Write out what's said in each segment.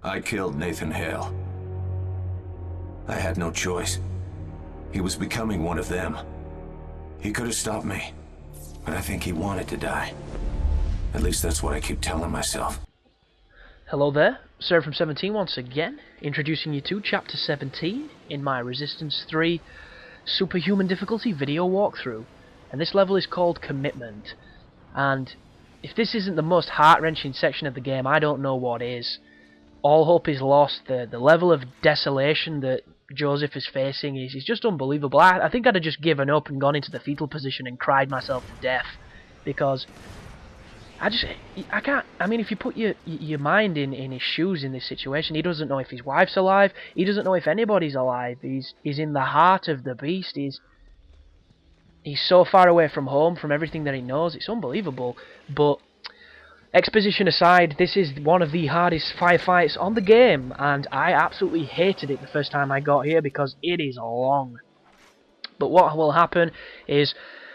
I killed Nathan Hale. I had no choice. He was becoming one of them. He could have stopped me, but I think he wanted to die. At least that's what I keep telling myself. Hello there, Sir from 17 once again, introducing you to Chapter 17 in my Resistance 3 Superhuman difficulty video walkthrough. And this level is called Commitment. And if this isn't the most heart-wrenching section of the game, I don't know what is. All hope is lost. The level of desolation that Joseph is facing is just unbelievable. I think I'd have just given up and gone into the fetal position and cried myself to death, because I can't. I mean, if you put your mind in his shoes in this situation, he doesn't know if his wife's alive. He doesn't know if anybody's alive. He's in the heart of the beast. He's so far away from home, from everything that he knows. It's unbelievable. But exposition aside, this is one of the hardest firefights on the game, and I absolutely hated it the first time I got here because it is long. But what will happen is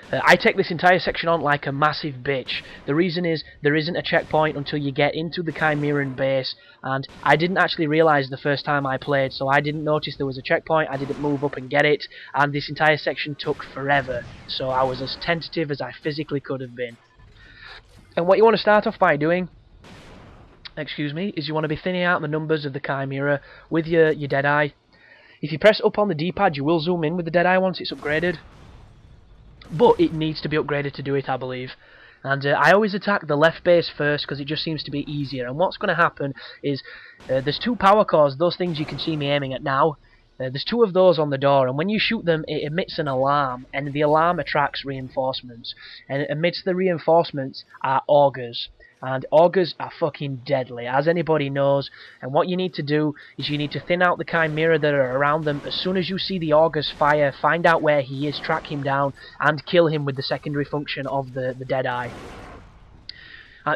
I take this entire section on like a massive bitch. The reason is there isn't a checkpoint until you get into the Chimeran base, and I didn't actually realise the first time I played, so I didn't notice there was a checkpoint. I didn't move up and get it, and this entire section took forever, so I was as tentative as I physically could have been. And what you want to start off by doing, is you want to be thinning out the numbers of the Chimera with your Deadeye. If you press up on the D-pad, you will zoom in with the Deadeye once it's upgraded. But it needs to be upgraded to do it, I believe. And I always attack the left base first because it just seems to be easier. And what's going to happen is there's two power cores, those things you can see me aiming at now. There's two of those on the door, and when you shoot them, it emits an alarm, and the alarm attracts reinforcements. And amidst the reinforcements are augurs. And augurs are fucking deadly, as anybody knows. And what you need to do is you need to thin out the Chimera that are around them. As soon as you see the augurs fire, find out where he is, track him down, and kill him with the secondary function of the Deadeye.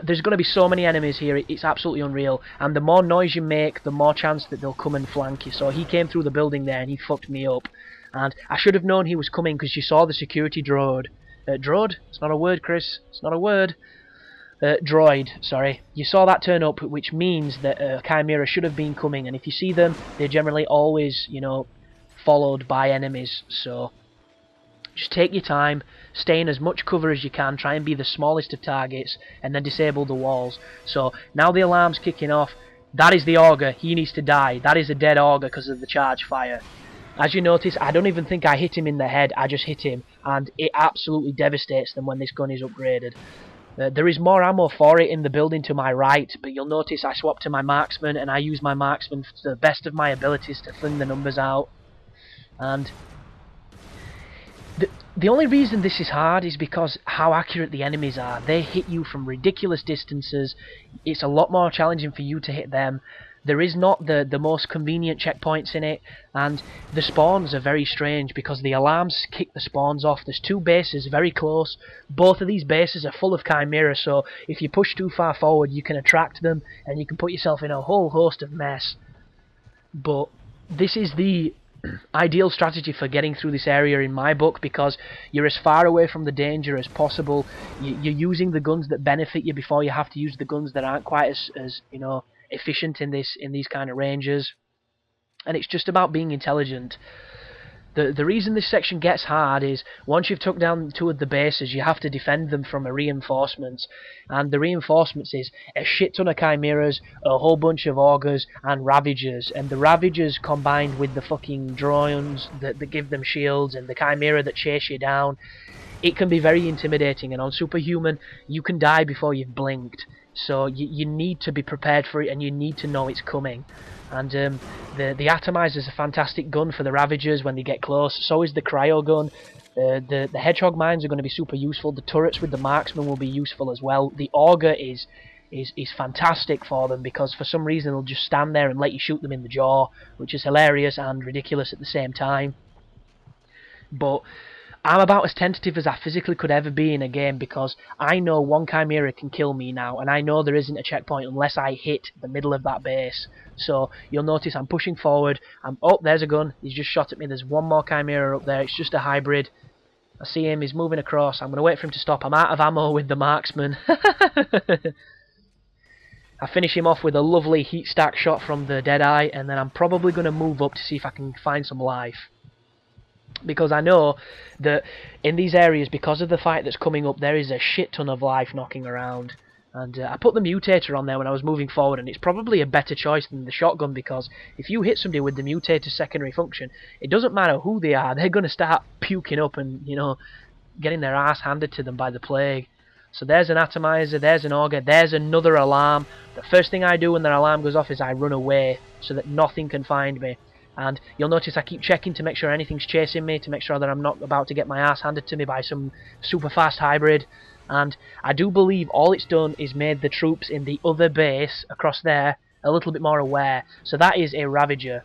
There's going to be so many enemies here, it's absolutely unreal. And the more noise you make, the more chance that they'll come and flank you. So he came through the building there and he fucked me up. And I should have known he was coming because you saw the security droid. Droid? It's not a word, Chris. It's not a word. Droid, sorry. You saw that turn up, which means that Chimera should have been coming. And if you see them, they're generally always, you know, followed by enemies. So just take your time, stay in as much cover as you can, try and be the smallest of targets, and then disable the walls. So now the alarm's kicking off. That is the augur, he needs to die. That is a dead augur because of the charge fire. As you notice, I don't even think I hit him in the head, I just hit him, and it absolutely devastates them when this gun is upgraded. There is more ammo for it in the building to my right, but you'll notice I swapped to my marksman, and I use my marksman to the best of my abilities to thin the numbers out. And the only reason this is hard is because how accurate the enemies are. They hit you from ridiculous distances. It's a lot more challenging for you to hit them. There is not the most convenient checkpoints in it, and the spawns are very strange because the alarms kick the spawns off. There's two bases very close. Both of these bases are full of Chimera, so if you push too far forward you can attract them and you can put yourself in a whole host of mess. But this is the ideal strategy for getting through this area in my book, because you're as far away from the danger as possible. You're using the guns that benefit you before you have to use the guns that aren't quite as you know, efficient in these kind of ranges. And it's just about being intelligent. The reason this section gets hard is once you've took down two of the bases, you have to defend them from a reinforcements. And the reinforcements is a shit ton of Chimeras, a whole bunch of augurs, and Ravagers. And the Ravagers combined with the fucking drones that give them shields and the Chimera that chase you down, it can be very intimidating. And on Superhuman, you can die before you've blinked. So you need to be prepared for it, and you need to know it's coming. And the Atomizer is a fantastic gun for the Ravagers when they get close. So is the Cryo gun. The Hedgehog mines are going to be super useful. The turrets with the Marksman will be useful as well. The Augur is fantastic for them because for some reason they'll just stand there and let you shoot them in the jaw, which is hilarious and ridiculous at the same time. But I'm about as tentative as I physically could ever be in a game because I know one Chimera can kill me now, and I know there isn't a checkpoint unless I hit the middle of that base. So you'll notice I'm pushing forward. Oh, there's a gun. He's just shot at me. There's one more Chimera up there. It's just a hybrid. I see him. He's moving across. I'm going to wait for him to stop. I'm out of ammo with the marksman. I finish him off with a lovely heat stack shot from the Deadeye, and then I'm probably going to move up to see if I can find some life. Because I know that in these areas, because of the fight that's coming up, there is a shit ton of life knocking around. And I put the mutator on there when I was moving forward, and it's probably a better choice than the shotgun, because if you hit somebody with the mutator's secondary function, it doesn't matter who they are, they're going to start puking up and, you know, getting their ass handed to them by the plague. So there's an atomizer, there's an auger, there's another alarm. The first thing I do when their alarm goes off is I run away so that nothing can find me. And you'll notice I keep checking to make sure anything's chasing me, to make sure that I'm not about to get my ass handed to me by some super fast hybrid. And I do believe all it's done is made the troops in the other base across there a little bit more aware. So that is a Ravager.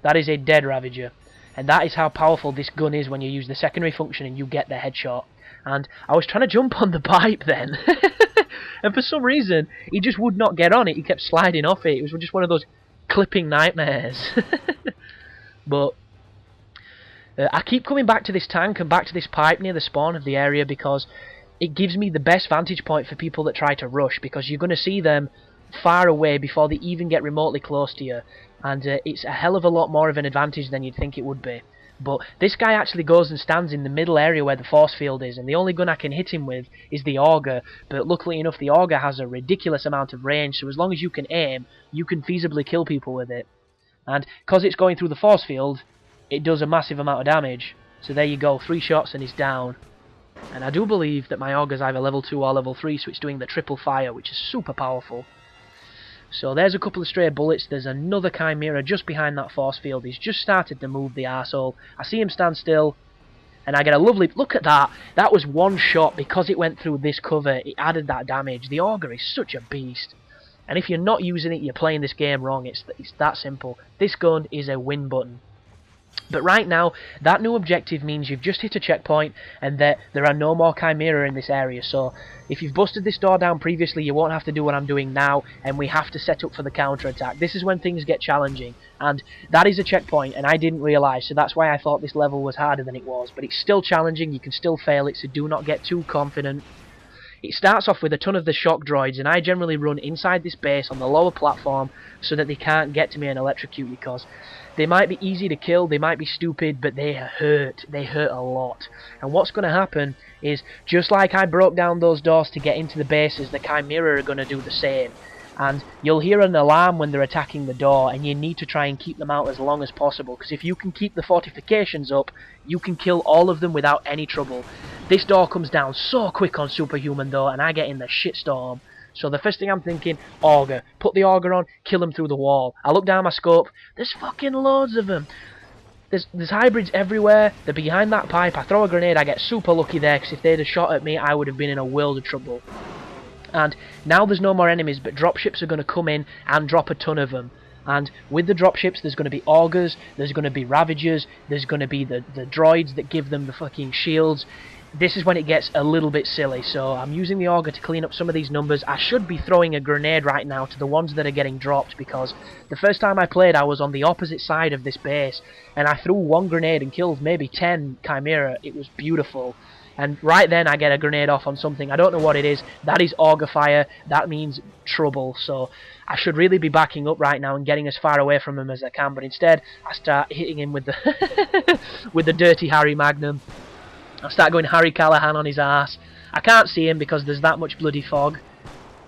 That is a dead Ravager. And that is how powerful this gun is when you use the secondary function and you get the headshot. And I was trying to jump on the pipe then. And for some reason, he just would not get on it. He kept sliding off it. It was just one of those clipping nightmares. But I keep coming back to this tank and back to this pipe near the spawn of the area because it gives me the best vantage point for people that try to rush, because you're going to see them far away before they even get remotely close to you, and it's a hell of a lot more of an advantage than you'd think it would be. But this guy actually goes and stands in the middle area where the force field is, and the only gun I can hit him with is the auger, but luckily enough the auger has a ridiculous amount of range, so as long as you can aim, you can feasibly kill people with it. And because it's going through the force field, it does a massive amount of damage. So there you go, 3 shots and he's down. And I do believe that my auger's either level 2 or level 3, so it's doing the triple fire, which is super powerful. So there's a couple of stray bullets. There's another Chimera just behind that force field. He's just started to move, the arsehole. I see him stand still, and I get a lovely... Look at that! That was one shot. Because it went through this cover, it added that damage. The auger is such a beast. And if you're not using it, you're playing this game wrong. It's that simple. This gun is a win button. But right now, that new objective means you've just hit a checkpoint and that there are no more Chimera in this area. So if you've busted this door down previously, you won't have to do what I'm doing now, and we have to set up for the counter-attack. This is when things get challenging, and that is a checkpoint, and I didn't realise, so that's why I thought this level was harder than it was. But it's still challenging, you can still fail it, so do not get too confident. It starts off with a ton of the shock droids, and I generally run inside this base on the lower platform so that they can't get to me and electrocute me, because they might be easy to kill, they might be stupid, but they hurt a lot. And what's going to happen is, just like I broke down those doors to get into the bases, the Chimera are going to do the same. And you'll hear an alarm when they're attacking the door, and you need to try and keep them out as long as possible, because if you can keep the fortifications up, you can kill all of them without any trouble. This door comes down so quick on Superhuman though, and I get in the shitstorm. So the first thing I'm thinking, auger. Put the auger on, kill him through the wall. I look down my scope, there's fucking loads of them. There's hybrids everywhere, they're behind that pipe, I throw a grenade, I get super lucky there, because if they'd have shot at me, I would have been in a world of trouble. And now there's no more enemies, but dropships are going to come in and drop a ton of them. And with the dropships, there's going to be augers, there's going to be ravagers, there's going to be the droids that give them the fucking shields. This is when it gets a little bit silly, so I'm using the auger to clean up some of these numbers. I should be throwing a grenade right now to the ones that are getting dropped, because the first time I played I was on the opposite side of this base, and I threw one grenade and killed maybe 10 Chimera. It was beautiful. And right then I get a grenade off on something, I don't know what it is. That is auger fire, that means trouble, so I should really be backing up right now and getting as far away from him as I can, but instead I start hitting him with the with the dirty Harry Magnum. I start going Harry Callahan on his ass. I can't see him because there's that much bloody fog.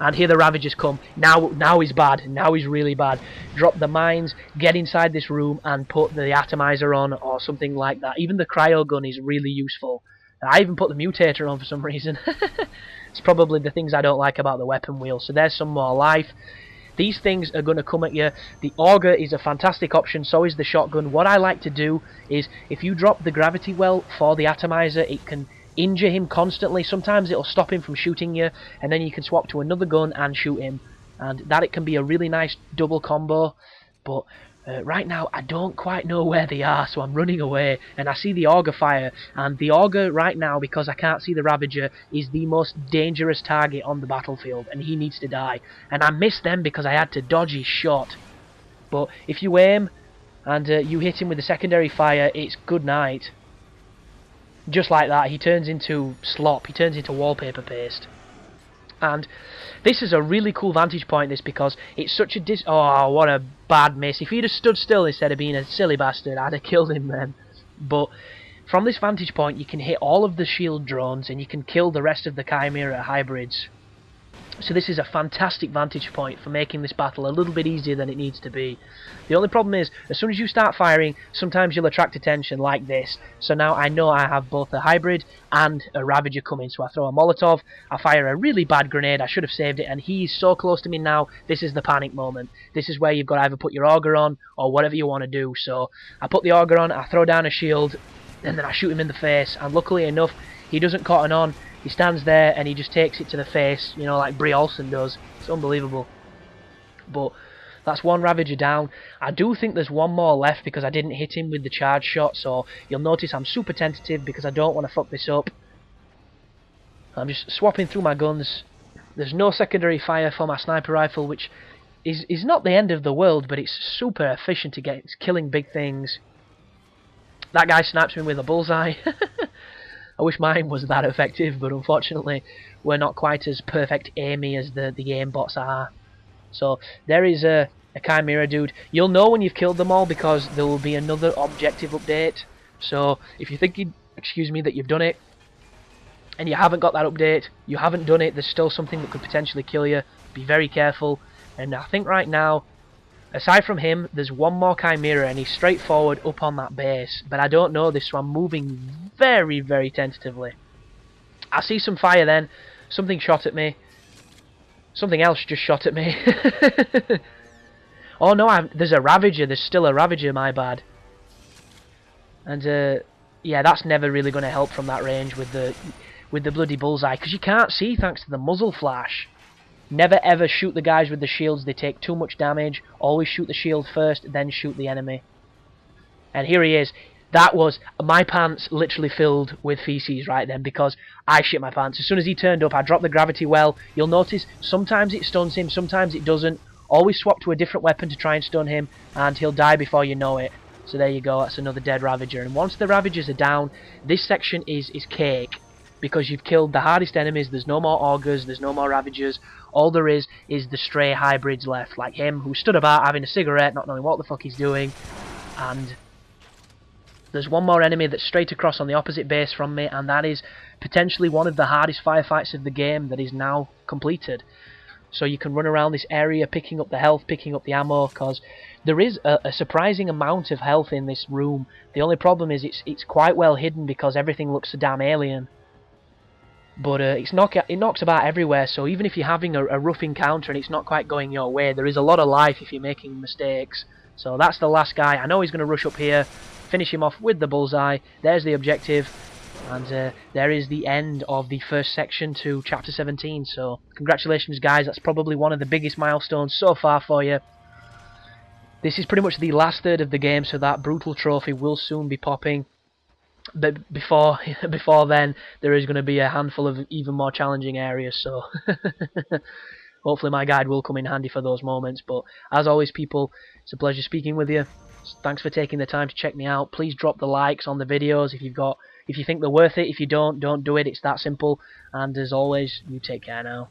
And here the Ravagers come. Now he's bad. Now he's really bad. Drop the mines, get inside this room and put the atomizer on or something like that. Even the cryo gun is really useful. I even put the mutator on for some reason. It's probably the things I don't like about the weapon wheel. So there's some more life. These things are going to come at you. The auger is a fantastic option, so is the shotgun. What I like to do is, if you drop the gravity well for the atomizer, it can injure him constantly. Sometimes it'll stop him from shooting you, and then you can swap to another gun and shoot him. And that it can be a really nice double combo. But right now I don't quite know where they are, so I'm running away, and I see the auger fire, and the auger right now, because I can't see the Ravager, is the most dangerous target on the battlefield, and he needs to die. And I missed them because I had to dodge his shot. But if you aim and you hit him with the secondary fire, it's good night. Just like that, he turns into slop, he turns into wallpaper paste. And this is a really cool vantage point, this, because it's such a oh, what a bad miss. If he'd have stood still instead of being a silly bastard, I'd have killed him then. But from this vantage point, you can hit all of the shield drones, and you can kill the rest of the Chimera hybrids. So this is a fantastic vantage point for making this battle a little bit easier than it needs to be. The only problem is, as soon as you start firing, sometimes you'll attract attention like this. So now I know I have both a hybrid and a Ravager coming. So I throw a Molotov, I fire a really bad grenade, I should have saved it, and he's so close to me now, this is the panic moment. This is where you've got to either put your auger on, or whatever you want to do. So I put the auger on, I throw down a shield, and then I shoot him in the face, and luckily enough, he doesn't cotton on. He stands there and he just takes it to the face, you know, like Brie Olsen does. It's unbelievable. But that's one Ravager down. I do think there's one more left because I didn't hit him with the charge shot, so you'll notice I'm super tentative because I don't want to fuck this up. I'm just swapping through my guns. There's no secondary fire for my sniper rifle, which is not the end of the world, but it's super efficient to get. It's killing big things. That guy snipes me with a bullseye. I wish mine was that effective, but unfortunately we're not quite as perfect aimy as the aimbots are. So there is a Chimera dude. You'll know when you've killed them all because there will be another objective update. So if you're thinking, excuse me, that you've done it and you haven't got that update, you haven't done it, there's still something that could potentially kill you. Be very careful. And I think right now, aside from him, there's one more Chimera and he's straight forward up on that base. But I don't know this, so I'm moving very, very tentatively. I see some fire then. Something shot at me. Something else just shot at me. Oh no, there's a Ravager. There's still a Ravager, my bad. And yeah, that's never really going to help from that range with the bloody bullseye. Because you can't see thanks to the muzzle flash. Never ever shoot the guys with the shields, they take too much damage. Always shoot the shield first, then shoot the enemy. And here he is. That was, my pants literally filled with feces right then because I shit my pants. As soon as he turned up, I dropped the gravity well. You'll notice sometimes it stuns him, sometimes it doesn't. Always swap to a different weapon to try and stun him, and he'll die before you know it. So there you go, that's another dead Ravager. And once the Ravagers are down, this section is cake. Because you've killed the hardest enemies, there's no more augers, there's no more Ravagers. All there is the stray hybrids left, like him, who stood about having a cigarette, not knowing what the fuck he's doing. And there's one more enemy that's straight across on the opposite base from me, and that is potentially one of the hardest firefights of the game that is now completed. So you can run around this area picking up the health, picking up the ammo, because there is a surprising amount of health in this room. The only problem is it's quite well hidden because everything looks so damn alien. But it knocks about everywhere, so even if you're having a rough encounter and it's not quite going your way, there is a lot of life if you're making mistakes. So that's the last guy. I know he's going to rush up here, finish him off with the bullseye. There's the objective, and there is the end of the first section to Chapter 17. So congratulations, guys. That's probably one of the biggest milestones so far for you. This is pretty much the last third of the game, so that brutal trophy will soon be popping. But before then, there is going to be a handful of even more challenging areas, so hopefully my guide will come in handy for those moments. But as always, people, it's a pleasure speaking with you. Thanks for taking the time to check me out. Please drop the likes on the videos if you think they're worth it. If you don't do it. It's that simple. And as always, you take care now.